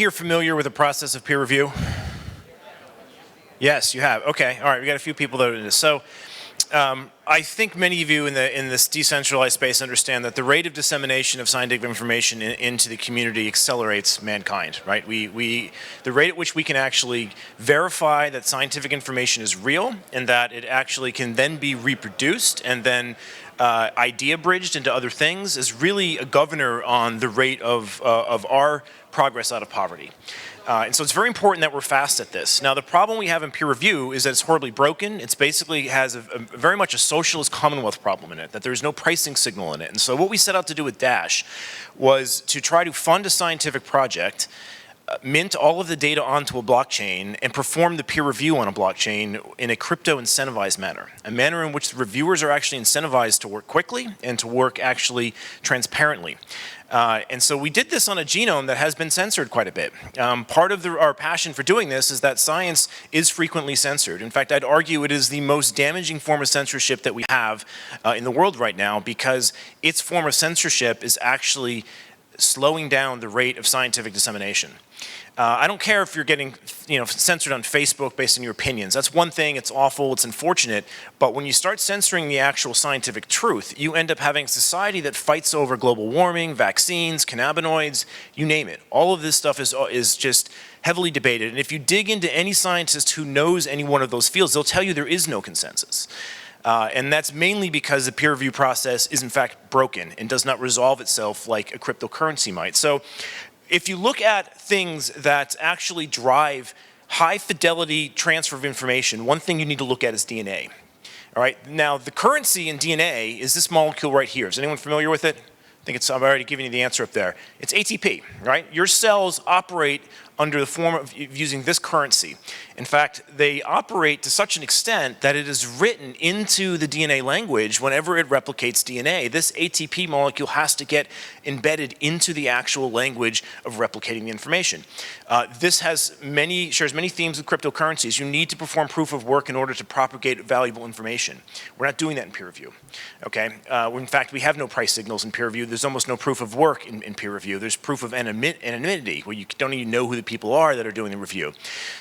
You're familiar with the process of peer review? Yes, you have. Okay, all right, we got a few people that are in this. So I think many of you in this decentralized space understand that the rate of dissemination of scientific information into the community accelerates mankind, right? The rate at which we can actually verify that scientific information is real and that it actually can then be reproduced and then idea bridged into other things is really a governor on the rate of our progress out of poverty. And so it's very important that we're fast at this. Now, the problem we have in peer review is that it's horribly broken. It's basically has very much a socialist commonwealth problem in it, that there's no pricing signal in it. And so what we set out to do with Dash was to try to fund a scientific project, mint all of the data onto a blockchain, and perform the peer review on a blockchain in a crypto incentivized manner, a manner in which the reviewers are actually incentivized to work quickly and to work actually transparently. And so we did this on a genome that has been censored quite a bit. Part of our passion for doing this is that science is frequently censored. In fact, I'd argue it is the most damaging form of censorship that we have in the world right now, because its form of censorship is actually slowing down the rate of scientific dissemination. I don't care if you're getting censored on Facebook based on your opinions. That's one thing, it's awful, it's unfortunate, but when you start censoring the actual scientific truth, you end up having a society that fights over global warming, vaccines, cannabinoids, you name it. All of this stuff is just heavily debated, and if you dig into any scientist who knows any one of those fields, they'll tell you there is no consensus. And that's mainly because the peer review process is in fact broken and does not resolve itself like a cryptocurrency might. So if you look at things that actually drive high fidelity transfer of information, one thing you need to look at is DNA. All right, now the currency in DNA is this molecule right here. Is anyone familiar with it? I think I've already given you the answer up there. It's ATP, right? Your cells operate under the form of using this currency. In fact, they operate to such an extent that it is written into the DNA language whenever it replicates DNA. This ATP molecule has to get embedded into the actual language of replicating the information. This shares many themes with cryptocurrencies. You need to perform proof of work in order to propagate valuable information. We're not doing that in peer review, okay? In fact, we have no price signals in peer review. There's almost no proof of work in peer review. There's proof of anonymity, where you don't even know who the people are that are doing the review.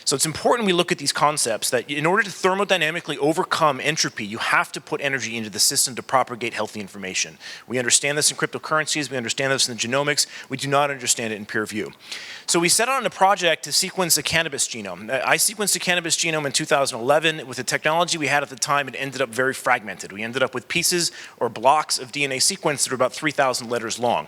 So it's important we look at these concepts that in order to thermodynamically overcome entropy, you have to put energy into the system to propagate healthy information. We understand this in cryptocurrencies, we understand this in the genomics, we do not understand it in peer review. So we set out on a project to sequence a cannabis genome. I sequenced a cannabis genome in 2011. With the technology we had at the time, it ended up very fragmented. We ended up with pieces or blocks of DNA sequence that are about 3,000 letters long.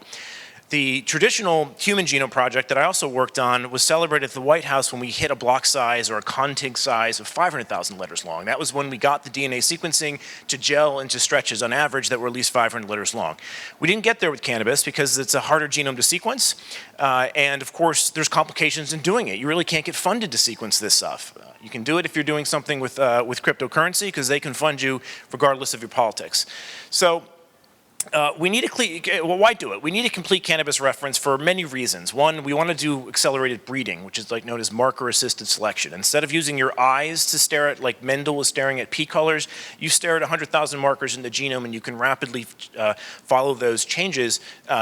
The traditional human genome project that I also worked on was celebrated at the White House when we hit a block size or a contig size of 500,000 letters long. That was when we got the DNA sequencing to gel into stretches on average that were at least 500 letters long. We didn't get there with cannabis because it's a harder genome to sequence, and of course there's complications in doing it. You really can't get funded to sequence this stuff. You can do it if you're doing something with cryptocurrency, because they can fund you regardless of your politics. So we need why do it? We need a complete cannabis reference for many reasons. One, we want to do accelerated breeding, which is known as marker-assisted selection. Instead of using your eyes to stare at, like Mendel was staring at pea colors, you stare at 100,000 markers in the genome and you can rapidly follow those changes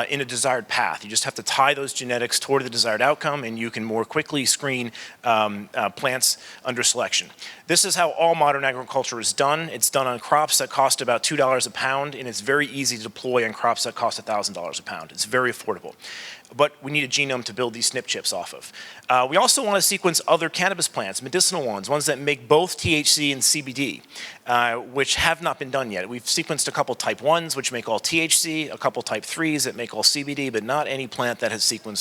in a desired path. You just have to tie those genetics toward the desired outcome and you can more quickly screen plants under selection. This is how all modern agriculture is done. It's done on crops that cost about $2 a pound, and it's very easy to deploy on crops that cost $1,000 a pound. It's very affordable. But we need a genome to build these SNP chips off of. We also want to sequence other cannabis plants, medicinal ones that make both THC and CBD, which have not been done yet. We've sequenced a couple type 1s, which make all THC, a couple type 3s that make all CBD, but not any plant that has been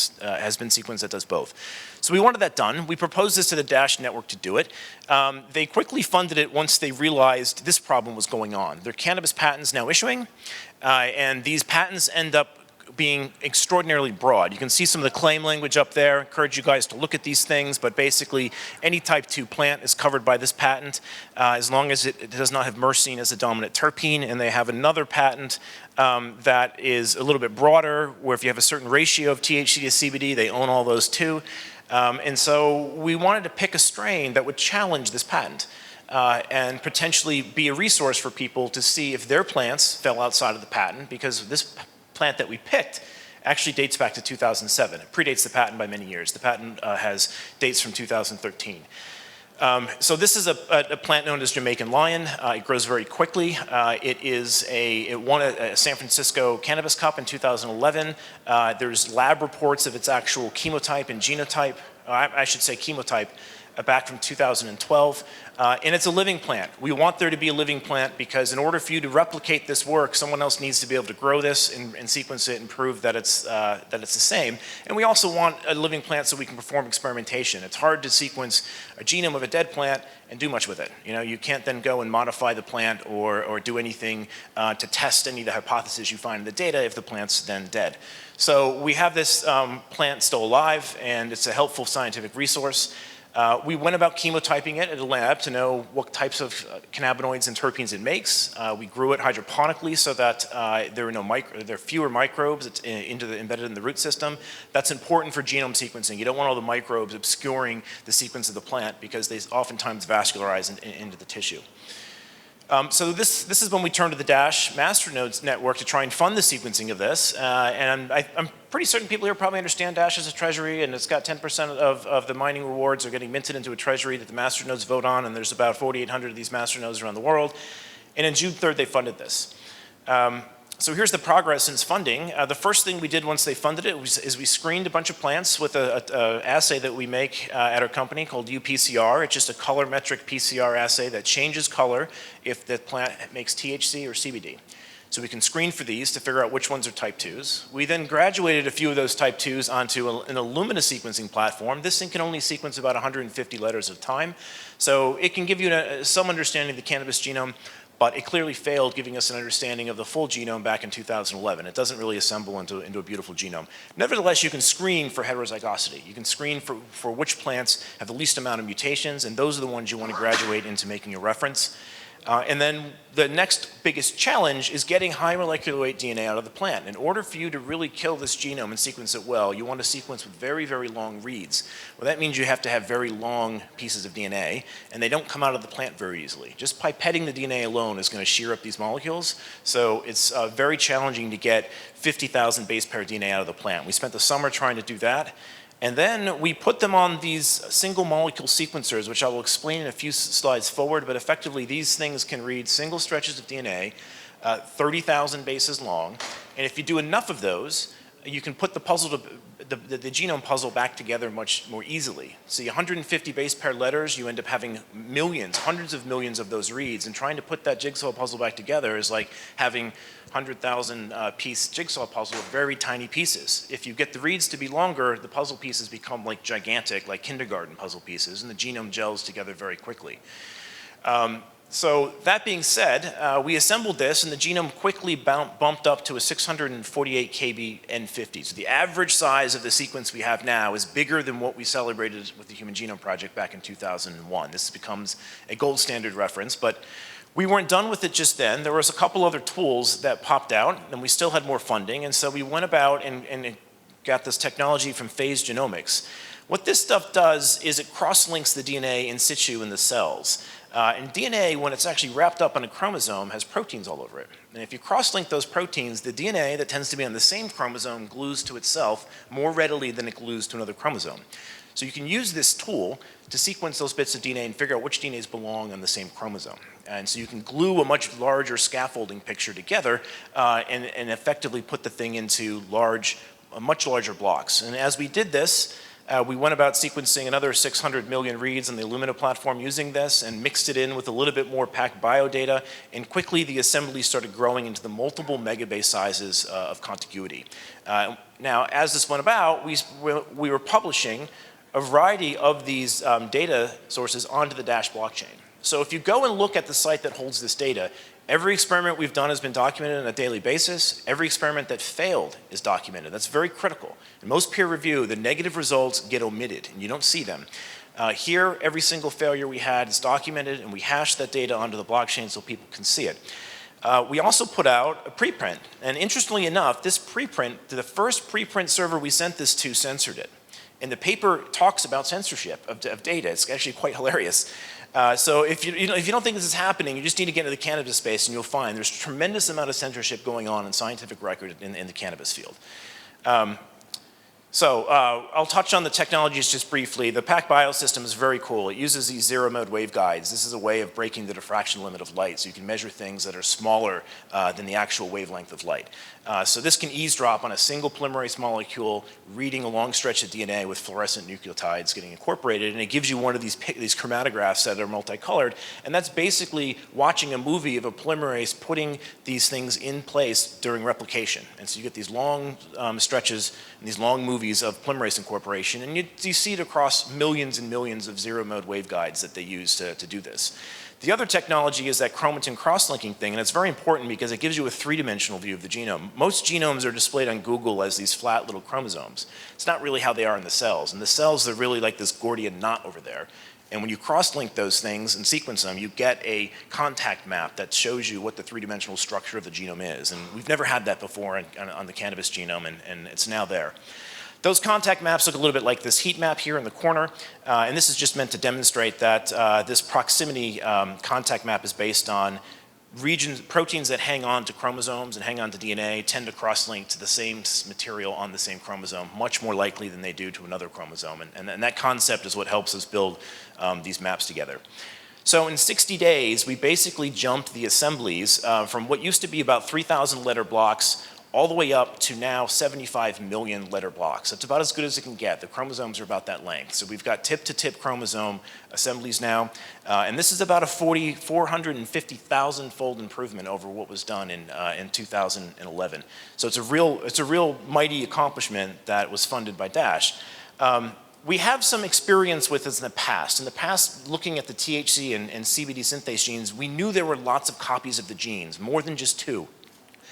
sequenced that does both. So we wanted that done. We proposed this to the Dash network to do it. They quickly funded it once they realized this problem was going on. There are cannabis patents now issuing, and these patents end up being extraordinarily broad. You can see some of the claim language up there. I encourage you guys to look at these things, but basically any type 2 plant is covered by this patent as long as it does not have myrcene as a dominant terpene, and they have another patent that is a little bit broader, where if you have a certain ratio of THC to CBD, they own all those too. And so we wanted to pick a strain that would challenge this patent and potentially be a resource for people to see if their plants fell outside of the patent, because this plant that we picked actually dates back to 2007. It predates the patent by many years. The patent has dates from 2013. So this is a plant known as Jamaican lion. It grows very quickly. It won a San Francisco Cannabis Cup in 2011. There's lab reports of its actual chemotype and genotype, I should say chemotype, back from 2012. And it's a living plant. We want there to be a living plant because in order for you to replicate this work, someone else needs to be able to grow this and sequence it and prove that it's the same. And we also want a living plant so we can perform experimentation. It's hard to sequence a genome of a dead plant and do much with it. You know, you can't then go and modify the plant or do anything to test any of the hypotheses you find in the data if the plant's then dead. So we have this plant still alive, and it's a helpful scientific resource. We went about chemotyping it at a lab to know what types of cannabinoids and terpenes it makes. We grew it hydroponically so that there are fewer microbes embedded in the root system. That's important for genome sequencing. You don't want all the microbes obscuring the sequence of the plant because they oftentimes vascularize into the tissue. So this is when we turn to the Dash Masternodes network to try and fund the sequencing of this. And I'm pretty certain people here probably understand Dash as a treasury, and it's got 10% of the mining rewards are getting minted into a treasury that the masternodes vote on, and there's about 4,800 of these masternodes around the world. And on June 3rd, they funded this. So here's the progress since funding. The first thing we did once they funded it is we screened a bunch of plants with an assay that we make at our company called UPCR. It's just a colorimetric PCR assay that changes color if the plant makes THC or CBD. So we can screen for these to figure out which ones are type 2s. We then graduated a few of those type 2s onto an Illumina sequencing platform. This thing can only sequence about 150 letters at a time. So it can give you some understanding of the cannabis genome, but it clearly failed giving us an understanding of the full genome back in 2011. It doesn't really assemble into a beautiful genome. Nevertheless, you can screen for heterozygosity. You can screen for which plants have the least amount of mutations, and those are the ones you want to graduate into making a reference. And then the next biggest challenge is getting high molecular weight DNA out of the plant. In order for you to really kill this genome and sequence it well, you want to sequence with very, very long reads. Well, that means you have to have very long pieces of DNA, and they don't come out of the plant very easily. Just pipetting the DNA alone is going to shear up these molecules, so it's very challenging to get 50,000 base pair DNA out of the plant. We spent the summer trying to do that. And then we put them on these single molecule sequencers, which I will explain in a few slides forward, but effectively these things can read single stretches of DNA, 30,000 bases long, and if you do enough of those, you can put the genome puzzle back together much more easily. See, 150 base pair letters, you end up having millions, hundreds of millions of those reads, and trying to put that jigsaw puzzle back together is like having 100,000 piece jigsaw puzzle with very tiny pieces. If you get the reads to be longer, the puzzle pieces become like gigantic, like kindergarten puzzle pieces, and the genome gels together very quickly. So that being said, we assembled this, and the genome quickly bumped up to a 648 kb N50. So the average size of the sequence we have now is bigger than what we celebrated with the Human Genome Project back in 2001. This becomes a gold standard reference, but we weren't done with it just then. There was a couple other tools that popped out, and we still had more funding, and so we went about and got this technology from Phase Genomics. What this stuff does is it cross-links the DNA in situ in the cells. And DNA, when it's actually wrapped up on a chromosome, has proteins all over it. And if you cross-link those proteins, the DNA that tends to be on the same chromosome glues to itself more readily than it glues to another chromosome. So you can use this tool to sequence those bits of DNA and figure out which DNAs belong on the same chromosome. And so you can glue a much larger scaffolding picture together and effectively put the thing into much larger blocks. And as we did this, we went about sequencing another 600 million reads on the Illumina platform using this and mixed it in with a little bit more packed bio data, and quickly the assembly started growing into the multiple megabase sizes of contiguity. Now, as this went about, we were publishing a variety of these data sources onto the Dash blockchain. So if you go and look at the site that holds this data, every experiment we've done has been documented on a daily basis. Every experiment that failed is documented. That's very critical. In most peer review, the negative results get omitted, and you don't see them. Here, every single failure we had is documented, and we hash that data onto the blockchain so people can see it. We also put out a preprint, and interestingly enough, this preprint, the first preprint server we sent this to censored it. And the paper talks about censorship of data. It's actually quite hilarious. So if you don't think this is happening, you just need to get into the cannabis space, and you'll find there's a tremendous amount of censorship going on in scientific record in the cannabis field. I'll touch on the technologies just briefly. The PacBio system is very cool. It uses these zero-mode waveguides. This is a way of breaking the diffraction limit of light, so you can measure things that are smaller than the actual wavelength of light. So this can eavesdrop on a single polymerase molecule, reading a long stretch of DNA with fluorescent nucleotides getting incorporated, and it gives you one of these chromatographs that are multicolored, and that's basically watching a movie of a polymerase putting these things in place during replication. And so you get these long stretches and these long movies of polymerase incorporation, and you see it across millions and millions of zero-mode waveguides that they use to do this. The other technology is that chromatin cross-linking thing, and it's very important because it gives you a three-dimensional view of the genome. Most genomes are displayed on Google as these flat little chromosomes. It's not really how they are in the cells. In the cells, they're really like this Gordian knot over there. And when you cross-link those things and sequence them, you get a contact map that shows you what the three-dimensional structure of the genome is. And we've never had that before on the cannabis genome, and it's now there. Those contact maps look a little bit like this heat map here in the corner, and this is just meant to demonstrate that this proximity contact map is based on proteins that hang on to chromosomes and hang on to DNA tend to cross-link to the same material on the same chromosome, much more likely than they do to another chromosome, and that concept is what helps us build these maps together. So in 60 days, we basically jumped the assemblies from what used to be about 3,000 letter blocks all the way up to now 75 million letter blocks. That's about as good as it can get. The chromosomes are about that length. So we've got tip-to-tip chromosome assemblies now, and this is about a 450,000-fold improvement over what was done in 2011. So it's a real mighty accomplishment that was funded by Dash. We have some experience with this in the past. In the past, looking at the THC and CBD synthase genes, we knew there were lots of copies of the genes, more than just 2.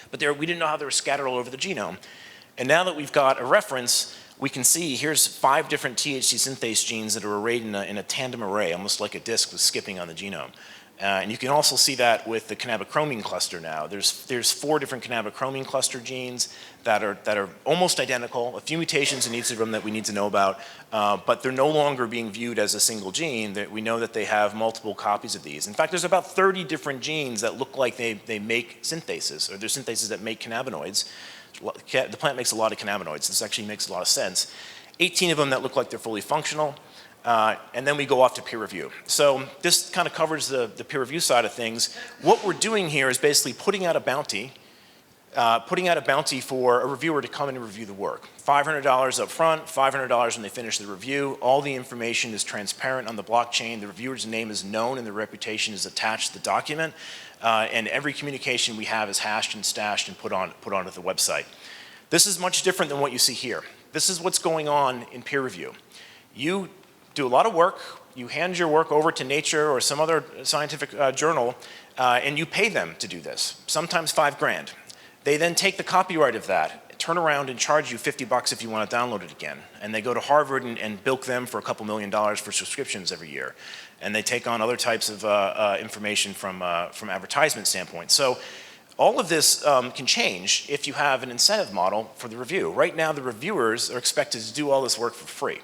But we didn't know how they were scattered all over the genome. And now that we've got a reference, we can see here's 5 different THC synthase genes that are arrayed in a tandem array, almost like a disk with skipping on the genome. And you can also see that with the cannabichromene cluster now. There's 4 different cannabichromene cluster genes that are almost identical, a few mutations in each of them that we need to know about, but they're no longer being viewed as a single gene. We know that they have multiple copies of these. In fact, there's about 30 different genes that look like they make synthases, or they're synthases that make cannabinoids. The plant makes a lot of cannabinoids. This actually makes a lot of sense. 18 of them that look like they're fully functional. And then we go off to peer review. So this kind of covers the peer review side of things. What we're doing here is basically putting out a bounty for a reviewer to come in and review the work. $500 up front, $500 when they finish the review. All the information is transparent on the blockchain. The reviewer's name is known and their reputation is attached to the document. And every communication we have is hashed and stashed and put onto the website. This is much different than what you see here. This is what's going on in peer review. You do a lot of work, you hand your work over to Nature or some other scientific journal, and you pay them to do this, sometimes $5 grand. They then take the copyright of that, turn around and charge you $50 if you want to download it again. And they go to Harvard and bilk them for a couple $1 million for subscriptions every year. And they take on other types of information from advertisement standpoint. So all of this can change if you have an incentive model for the review. Right now, the reviewers are expected to do all this work for free.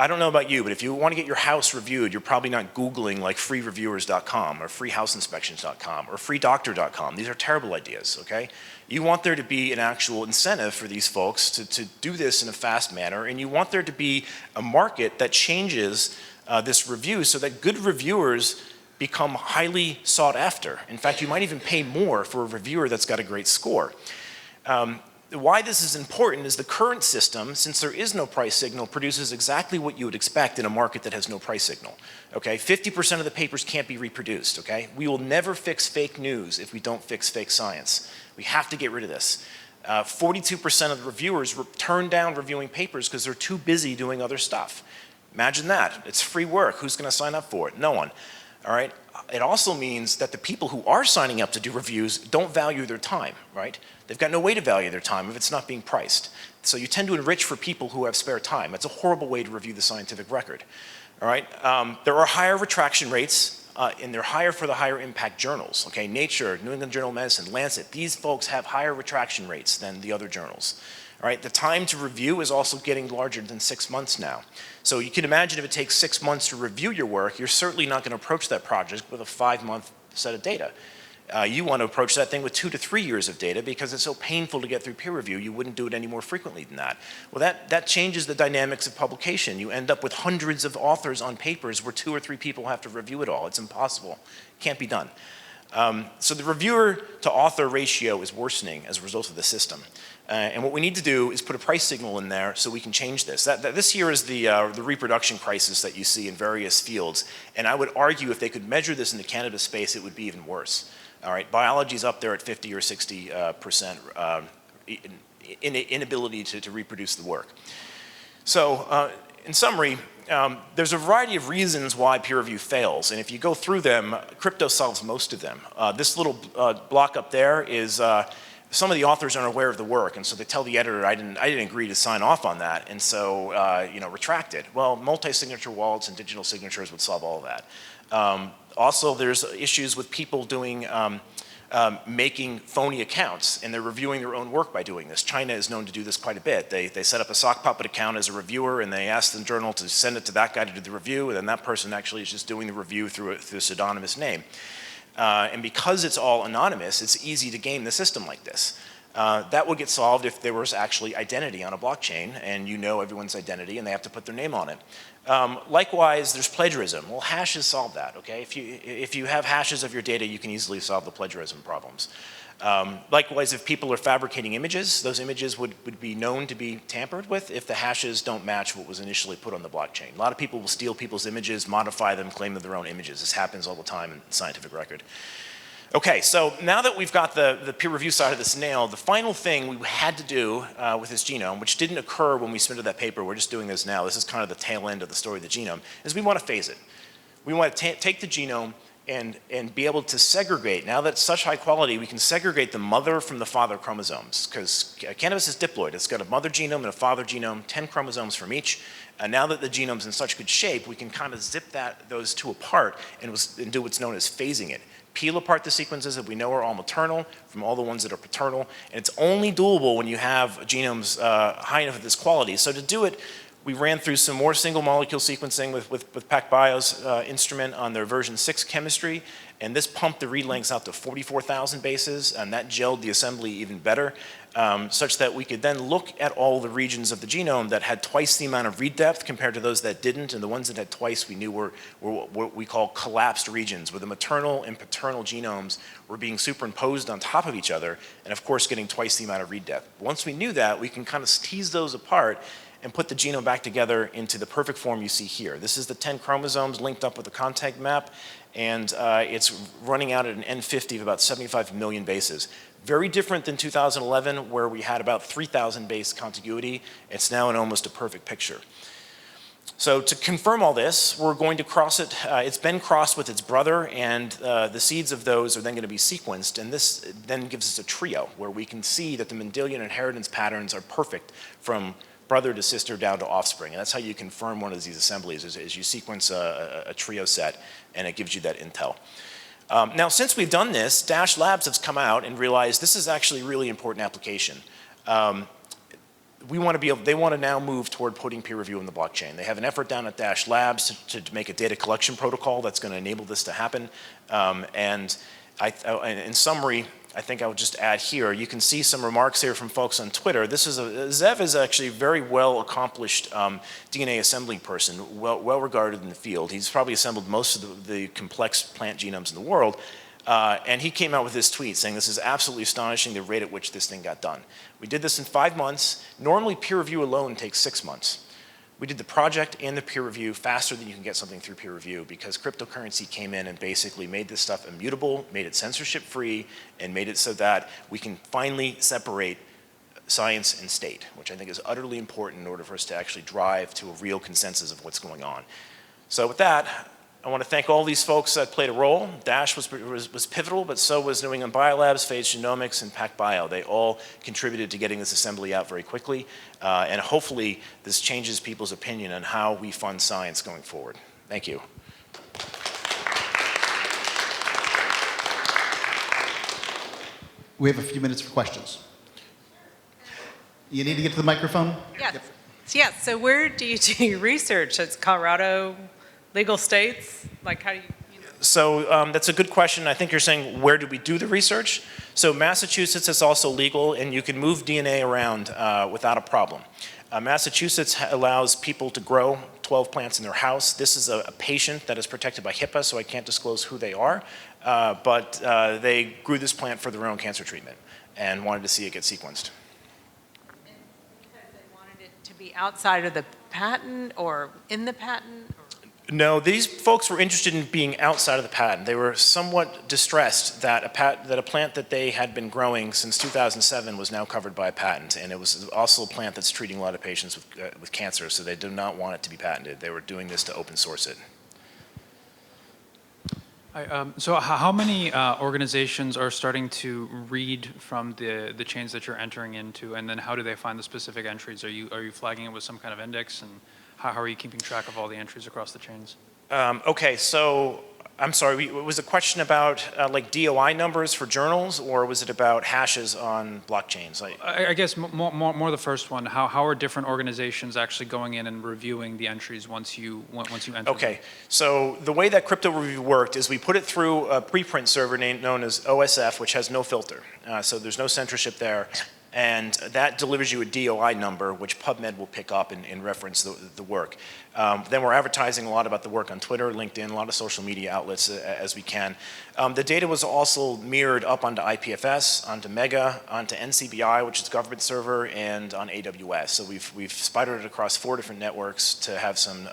I don't know about you, but if you want to get your house reviewed, you're probably not Googling like freereviewers.com or freehouseinspections.com or freedoctor.com. These are terrible ideas, okay? You want there to be an actual incentive for these folks to do this in a fast manner, and you want there to be a market that changes this review so that good reviewers become highly sought after. In fact, you might even pay more for a reviewer that's got a great score. Why this is important is the current system, since there is no price signal, produces exactly what you would expect in a market that has no price signal. Okay, 50% of the papers can't be reproduced, okay? We will never fix fake news if we don't fix fake science. We have to get rid of this. 42% of the reviewers turn down reviewing papers because they're too busy doing other stuff. Imagine that. It's free work. Who's going to sign up for it? No one. All right? It also means that the people who are signing up to do reviews don't value their time, right? They've got no way to value their time if it's not being priced. So you tend to enrich for people who have spare time. It's a horrible way to review the scientific record. All right? There are higher retraction rates, and they're higher for the higher impact journals. Okay? Nature, New England Journal of Medicine, Lancet, these folks have higher retraction rates than the other journals. All right? The time to review is also getting larger than 6 months now. So you can imagine if it takes 6 months to review your work, you're certainly not going to approach that project with a 5-month set of data. You want to approach that thing with 2 to 3 years of data because it's so painful to get through peer review, you wouldn't do it any more frequently than that. Well, that changes the dynamics of publication. You end up with hundreds of authors on papers where 2 or 3 people have to review it all. It's impossible. Can't be done. So the reviewer to author ratio is worsening as a result of the system. And what we need to do is put a price signal in there so we can change this. This here is the reproduction crisis that you see in various fields. And I would argue if they could measure this in the cannabis space, it would be even worse. All right, biology's up there at 50 or 60% inability to reproduce the work. So in summary, there's a variety of reasons why peer review fails, and if you go through them, crypto solves most of them. This little block up there is some of the authors aren't aware of the work, and so they tell the editor, I didn't agree to sign off on that, and so retract it. Well, multi-signature wallets and digital signatures would solve all of that. Also, there's issues with people doing making phony accounts, and they're reviewing their own work by doing this. China is known to do this quite a bit. They set up a sock puppet account as a reviewer, and they ask the journal to send it to that guy to do the review, and then that person actually is just doing the review through a pseudonymous name. And because it's all anonymous, it's easy to game the system like this. That would get solved if there was actually identity on a blockchain, and you know everyone's identity, and they have to put their name on it. Likewise, there's plagiarism. Well, hashes solve that, okay? If you have hashes of your data, you can easily solve the plagiarism problems. Likewise, if people are fabricating images, those images would be known to be tampered with if the hashes don't match what was initially put on the blockchain. A lot of people will steal people's images, modify them, claim they're their own images. This happens all the time in the scientific record. Okay, so now that we've got the peer review side of this nailed, the final thing we had to do with this genome, which didn't occur when we submitted that paper, we're just doing this now, this is kind of the tail end of the story of the genome, is we want to phase it. We want to take the genome and be able to segregate. Now that it's such high quality, we can segregate the mother from the father chromosomes, because cannabis is diploid. It's got a mother genome and a father genome, 10 chromosomes from each. And now that the genome's in such good shape, we can kind of zip those two apart and do what's known as phasing it. Peel apart the sequences that we know are all maternal from all the ones that are paternal, and it's only doable when you have genomes high enough of this quality. So to do it, we ran through some more single molecule sequencing with PacBio's instrument on their version 6 chemistry, and this pumped the read lengths out to 44,000 bases, and that gelled the assembly even better, such that we could then look at all the regions of the genome that had twice the amount of read depth compared to those that didn't, and the ones that had twice we knew were what we call collapsed regions, where the maternal and paternal genomes were being superimposed on top of each other, and of course getting twice the amount of read depth. Once we knew that, we can kind of tease those apart and put the genome back together into the perfect form you see here. This is the 10 chromosomes linked up with the contact map, and it's running out at an N50 of about 75 million bases. Very different than 2011, where we had about 3,000 base contiguity. It's now in almost a perfect picture. So to confirm all this, we're going to cross it. It's been crossed with its brother, and the seeds of those are then going to be sequenced, and this then gives us a trio where we can see that the Mendelian inheritance patterns are perfect from brother to sister down to offspring. And that's how you confirm one of these assemblies, is you sequence a trio set, and it gives you that intel. Now, since we've done this, Dash Labs has come out and realized this is actually a really important application. They want to now move toward putting peer review in the blockchain. They have an effort down at Dash Labs to make a data collection protocol that's going to enable this to happen. And in summary, I think I would just add here, you can see some remarks here from folks on Twitter. Zev is actually a very well accomplished DNA assembly person, well regarded in the field. He's probably assembled most of the complex plant genomes in the world. And he came out with this tweet saying, this is absolutely astonishing, the rate at which this thing got done. We did this in 5 months. Normally peer review alone takes 6 months. We did the project and the peer review faster than you can get something through peer review, because cryptocurrency came in and basically made this stuff immutable, made it censorship free, and made it so that we can finally separate science and state, which I think is utterly important in order for us to actually drive to a real consensus of what's going on. So with that, I want to thank all these folks that played a role. Dash was pivotal, but so was New England Biolabs, Phage Genomics, and PacBio. They all contributed to getting this assembly out very quickly, and hopefully this changes people's opinion on how we fund science going forward. Thank you. We have a few minutes for questions. You need to get to the microphone? Yes. Yep. Yes. So where do you do your research? It's Colorado, legal states? Like how do you know? That's a good question. I think you're saying, where do we do the research? So Massachusetts is also legal, and you can move DNA around without a problem. Massachusetts allows people to grow 12 plants in their house. This is a patient that is protected by HIPAA, so I can't disclose who they are, but they grew this plant for their own cancer treatment and wanted to see it get sequenced. Because they wanted it to be outside of the patent or in the patent? No, these folks were interested in being outside of the patent. They were somewhat distressed that a plant that they had been growing since 2007 was now covered by a patent, and it was also a plant that's treating a lot of patients with cancer, so they did not want it to be patented. They were doing this to open source it. So how many organizations are starting to read from the chains that you're entering into, and then how do they find the specific entries? Are you flagging it with some kind of index, and how are you keeping track of all the entries across the chains? Okay, so I'm sorry, was the question about like DOI numbers for journals, or was it about hashes on blockchains? I guess more the first one. How are different organizations actually going in and reviewing the entries once you enter? Okay, so the way that Crypto Review worked is we put it through a preprint server known as OSF, which has no filter. So there's no censorship there. And that delivers you a DOI number, which PubMed will pick up and reference the work. Then we're advertising a lot about the work on Twitter, LinkedIn, a lot of social media outlets as we can. The data was also mirrored up onto IPFS, onto Mega, onto NCBI, which is government server, and on AWS. So we've spidered it across 4 different networks to have some,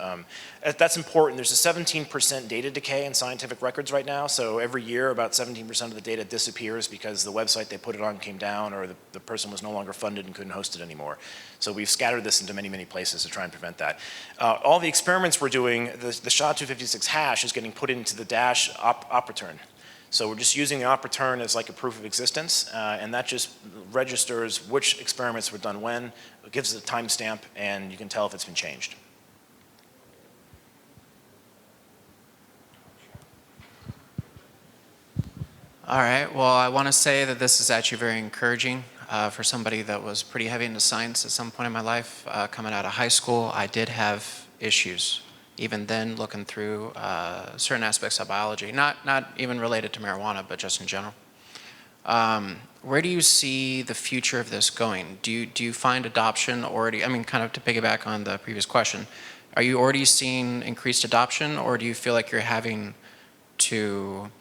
that's important. There's a 17% data decay in scientific records right now. So every year about 17% of the data disappears because the website they put it on came down, or the person was no longer funded and couldn't host it anymore. So we've scattered this into many, many places to try and prevent that. All the experiments we're doing, the SHA-256 hash is getting put into the Dash op return. So we're just using the op return as like a proof of existence, and that just registers which experiments were done when, it gives it a timestamp, and you can tell if it's been changed. All right, well, I want to say that this is actually very encouraging for somebody that was pretty heavy into science at some point in my life. Coming out of high school, I did have issues. Even then, looking through certain aspects of biology, not even related to marijuana, but just in general. Where do you see the future of this going? Do you find adoption already, I mean, kind of to piggyback on the previous question, are you already seeing increased adoption, or do you feel like you're having to,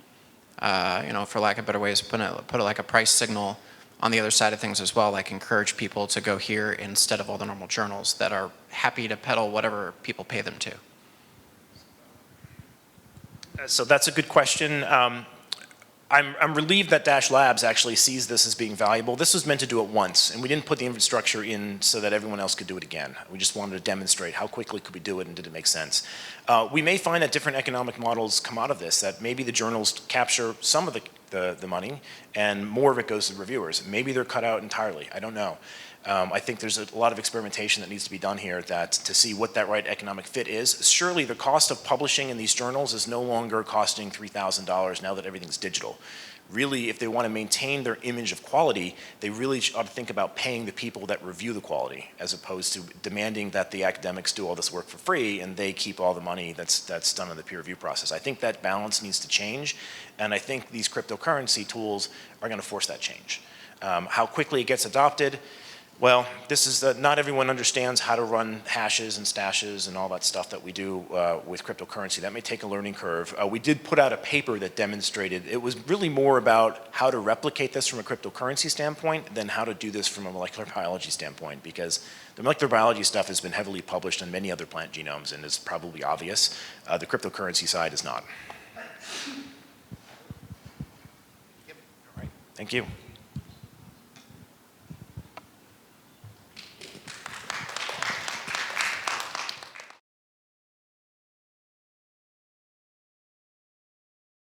for lack of better ways, put like a price signal on the other side of things as well, like encourage people to go here instead of all the normal journals that are happy to peddle whatever people pay them to? So that's a good question. I'm relieved that Dash Labs actually sees this as being valuable. This was meant to do it once, and we didn't put the infrastructure in so that everyone else could do it again. We just wanted to demonstrate how quickly could we do it and did it make sense. We may find that different economic models come out of this, that maybe the journals capture some of the money and more of it goes to reviewers. Maybe they're cut out entirely. I don't know. I think there's a lot of experimentation that needs to be done here to see what that right economic fit is. Surely the cost of publishing in these journals is no longer costing $3,000 now that everything's digital. Really, if they want to maintain their image of quality, they really ought to think about paying the people that review the quality, as opposed to demanding that the academics do all this work for free and they keep all the money that's done in the peer review process. I think that balance needs to change, and I think these cryptocurrency tools are going to force that change. How quickly it gets adopted, well, this is not everyone understands how to run hashes and stashes and all that stuff that we do with cryptocurrency. That may take a learning curve. We did put out a paper that demonstrated it was really more about how to replicate this from a cryptocurrency standpoint than how to do this from a molecular biology standpoint, because the molecular biology stuff has been heavily published on many other plant genomes and is probably obvious. The cryptocurrency side is not. Yep. All right. Thank you.